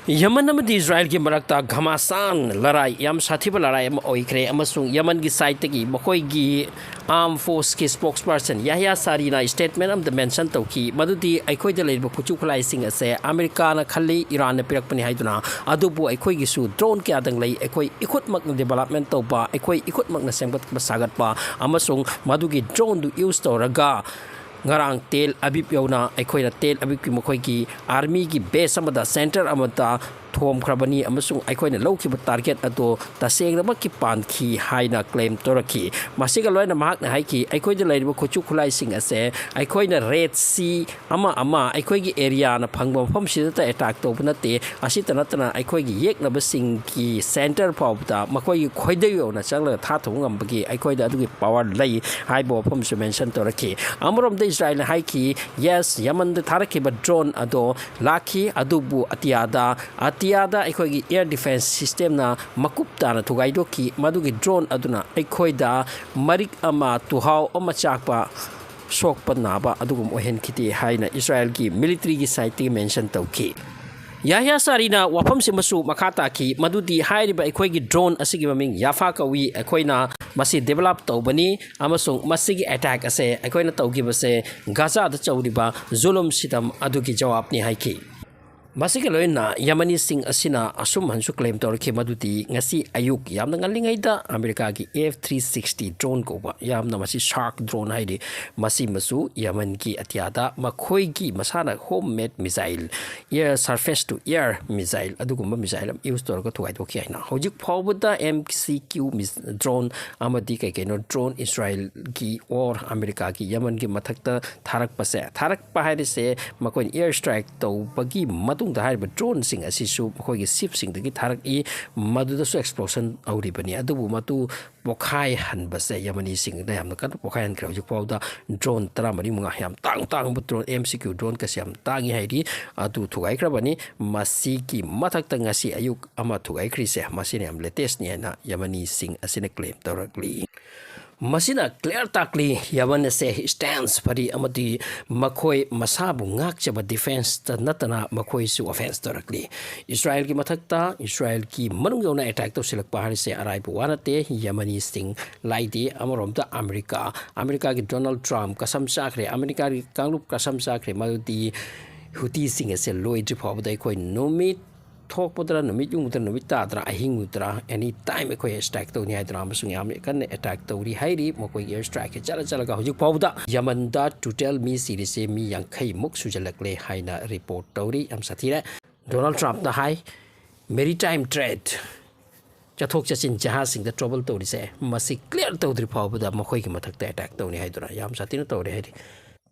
Yemen amadi Israel ki marakta ghamasan larai yam sathiba larai am oikre amasung Yemen gi side tagi makoi gi armed force ki spokesperson Yahya Sarina statement am the mention tauki madudi aikoi da leiba kuchu khlai sing ase America na khalli Iran na pirak pani haiduna adubu aikoi gi su drone kya dang lei aikoi ikut mak na development to ba aikoi ikut mak na sembat ba sagat ba amasung madugi drone du use to raga ngarang tel abib yauna aikoi na tel abib ki makoi ki army ki base amada center amata thom khrabani amasung aikoi na loki ba target ato taseng na ki pan ki haina claim toraki masiga loina mahak na haiki aikoi da leiba khochu khulai sing ase aikoi na red sea ama aikoi gi area na phangba phom sida ta attack to bunate asita natana aikoi gi yek na ba sing ki center pawta makoi gi khoidai yo na changla tha thong ngam bagi aikoi da adu gi power lai hai bo phom su mention toraki amrom da Israel haiki yes Yemen da tharaki ba drone ado laki adubu atiada aikoi gi air defense system na makup ta na thugai doki madugi drone aduna aikoi da marik ama tuhau ama chakpa sok panaba adugum ohen kiti haina Israel ki military gi site mention tauki Yahya Sarina wafam simasu makata ki madudi hairi ba aikoi gi drone asigi maming yafa kawi aikoi na masi develop tawbani amasung masigi attack ase aikoi na tawgi base Gaza da chawriba zulum sitam adugi jawab ni haiki Masika loina Yemeni sing asina asum hansu claim torki maduti ngasi ayuk yamna ngalingai da America ki F-360 drone ko ba yamna masi shark drone haidi masi masu Yemen ki atiada makhoi ki masana homemade missile air surface to air missile adugumba missile use torko thuai doki haina hojik phawbada MCQ drone amadi kai no drone Israel ki or America ki Yemen ki mathakta tharak pa haide se makoi air strike to bagi da haiba drone sing asisu khoi gi ship sing gi tharak I maduda su explosion auri bani adubu matu pokhai han base Yemeni sing da yam kan pokhai han krau jik pawda drone tara mari munga yam tang bu drone MCQ drone ka siam tangi hairi adu thugai kra bani masi ki mathak ta ngasi ayuk ama thugai khri se masine am latest ni na Yemeni sing asine claim torakli Masina clear takli Yemen se stance pari amati makhoi masabu ngak chaba defense ta natana makhoi su offense directly Israel ki mathakta Israel ki manung yona attack to silak pahari se arai bu wanate Yemeni sting laidi amarom ta America ki Donald Trump kasam sakre America ki kanglup kasam sakre maldi Houthi sing se loi jiphab dai koi nomit thok podra numit yung mutra numit ta dra ahing mutra anytime ko strike to ni hydra masung yam kan attack to ri hairi mokoi air strike chala ga hojik pawda Yemen da to tell me series mi yang khai muk sujalakle haina report tori am sathira Donald Trump na hai maritime trade chathok chachin jahaz sing the trouble to ri se masi clear to dri pawda mokoi ki mathak ta attack to ni haidra yam sathina to ri hairi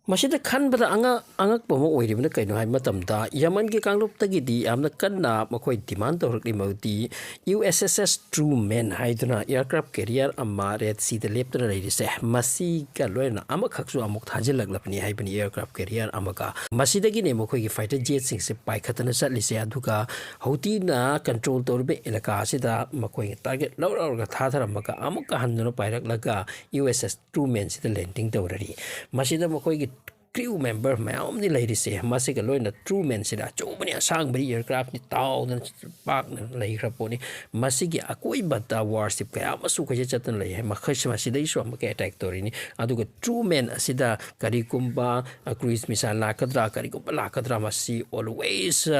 Masida kan bada angak pomo oiri bana kaino hai matam da Yemen ki kanglup tagi di amna kanna makoi demand to rikli mauti USS Truman haiduna aircraft carrier amma red sea the left na ri se masi ka loina amak khaksu amuk thajil laglapni hai bani aircraft carrier amaka masida gi ne makoi ki fighter jet sing se pai khatana satli se aduka Houthi na control to be elaka sida makoi target law ga thadhara maka amuk hanno pairak laga USS Truman sida landing to ri masida makoi gi crew member maum ni lady se masika loina Truman sida chobani asang bari aircraft ni taw na pak na lai raponi masigi akoi bata warship ka amasu ka chatan lai makhash masida isu amaka attack tori ni aduga Truman asida karikumba cruise missile lakadra karikumba lakadra masi always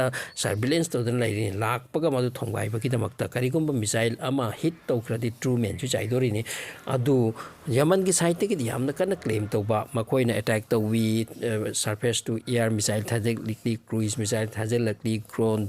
surveillance to den lai lak paga madu thongbai baki damakta karikumba missile ama hit to kradi Truman chu chai dori ni adu Yemen ki site ki yamna kana claim to ba makoi na attack to we surface to air missile thajek likli cruise missile thajek lakli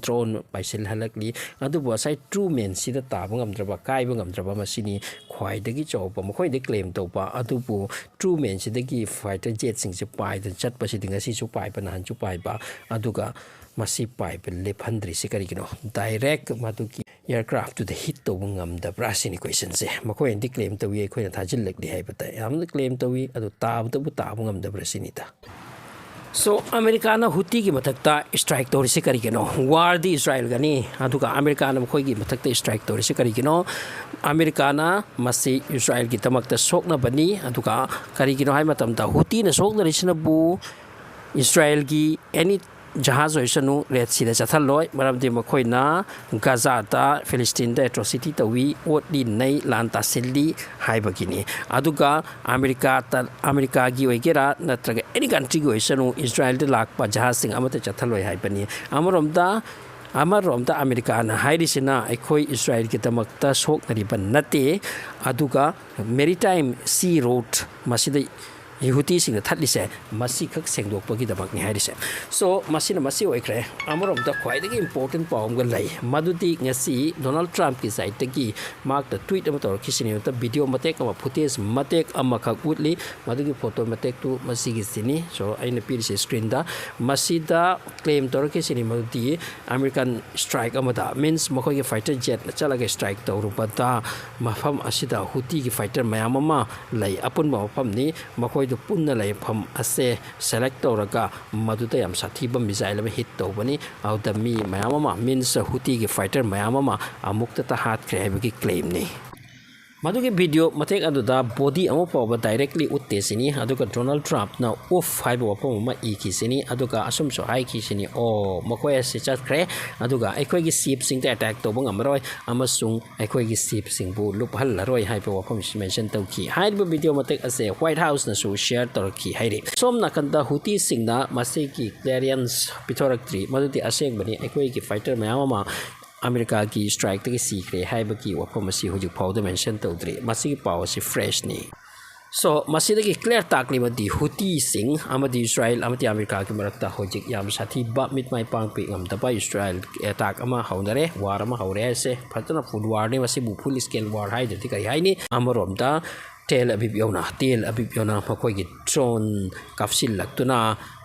drone paisil halakli adu bo sai Truman sida tabang amdraba kai bang amdraba masini khwai dagi chawpa makoi de claim to ba adu bo Truman sida ki fighter jet sing se pai da chat pa sidinga si chu pai pa nan chu pai ba aduga masi pai pe lephandri se kari kino direct maduki aircraft to the hit to ngam da brasini question se makoi indi claim to wi khoi na thajil lakli hai bata am claim to wi adu tab to bu tab ngam da brasini ta So America na Houthi ki mathakta strike tori se kari kino war di Israel gani aduka America na khoi ki mathakta strike tori se kari kino America na masi Israel ki tamakta sokna bani aduka kari kino hai matam da Houthi na sokna risna bu Israel ki any jahaz oisanu red sea da chathaloi maramdi makoina gaza ta Palestine da atrocity tawi otli nei lanta silli haibagini aduga America gi oigera natraga any country gi oisanu Israel da lakpa jahaz sing amata chathaloi haibani amaromda America na hairisina aikoi Israel ki tamakta soknari ban nate aduga maritime sea route masida Yehuti sing thatlise masi khak sengdokpagi dabakni hairise so masina masi oikre amorom da khwaidagi important paum ga lai madudi ngasi Donald Trump ki side tagi mark the tweet am tor kisini ta video matek ama footage matek ama khak utli madugi photo matek tu masi gi sini so aina pirise screen da masida claim tor kisini madudi American strike amada means makoi gi fighter jet chalaga strike tawrubata mafam asida Huti gi fighter mayam ama lai apun mafam ni makoi du punna lai pham ase select toraga maduta yam sathi bam missile me hit to bani out the mi mayama means Huti gi fighter mayama amukta ta hat kre gi claim ni madugi video matek aduda body amo pawa directly utte sini aduga Donald Trump na off haiba wapam ma iki sini aduga asum so hai ki sini o makoy se chat kre aduga aikoi gi ship sing ta attack to bang amroi amasung aikoi gi ship sing bu lup hal laroi haiba wapam mention to ki haiba video matek ase White House na so share tor ki hairi som na kanda Huti sing na mase ki clearance pitorak tri madudi aseng bani aikoi gi fighter mayama America ki strike tagi sikre haibaki wapam asi hujik powder mention tawdri masi ki power si fresh ni so masi dagi clear takli madi Huti sing amadi Israel amadi America ki marakta hujik yam sathi ba mit mai pang pi ngam daba Israel attack ama haunare war ama haure se phatana food war ni masi bu full scale war hai dati kai hai ni amarom da tel abib yona makoi gi drone kapsil laktuna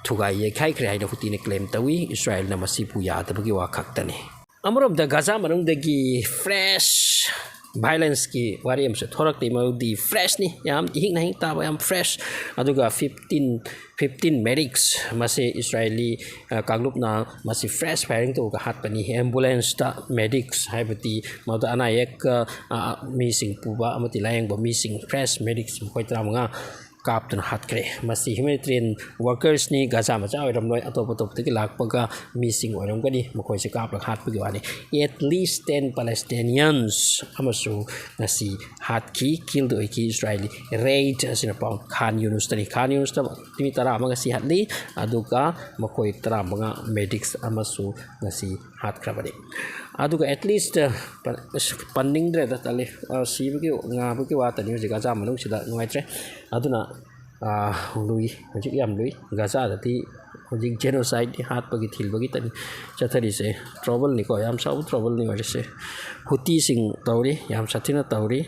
thugai ye khai kre hai na Huti ne claim tawi Israel na masi pu ya tabagi wa khaktani Amarom da Gaza manung dagi fresh violence ki wari am se thorak ti mau di fresh ni yam hing na hing ta yam fresh aduga 15 medics mase Israeli kanglup na masi fresh firing to ka hat pani ambulance ta medics haibati mauda anayak mi sing puba amati layang ba mi sing fresh medics koi tramanga kap tun hat kre masi humanitarian workers ni Gaza ma cha oiram noi atop te lakpaga missing oiram gani makoi se kap lak hat pagi wani at least 10 Palestinians amasu nasi hat ki killed oiki Israeli raid asina pang Khan Yunus ta timi tara ma si hat li aduga makoi tara mga medics amasu nasi hat krabani aduga at least panding dre da tale si bagi nga bagi wa ta ni Gaza manung sida ngaitre aduna lui hojik yam lui Gaza da ti hojik genocide hat bagi thil bagi tani chathari se trouble ni ko yam sau trouble ni wari se Huti sing tauri yam sathina tauri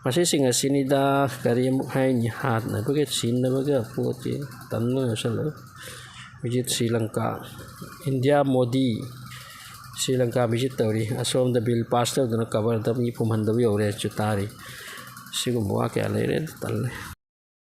masih sing asini da kari mu hai ni hat na bagi sin na bagi poti tanno salo visit Sri Lanka India Modi Sri Lanka visit tauri asom the bill passed the cover the mi pumhan the ore chutari sigum wa kya le re tal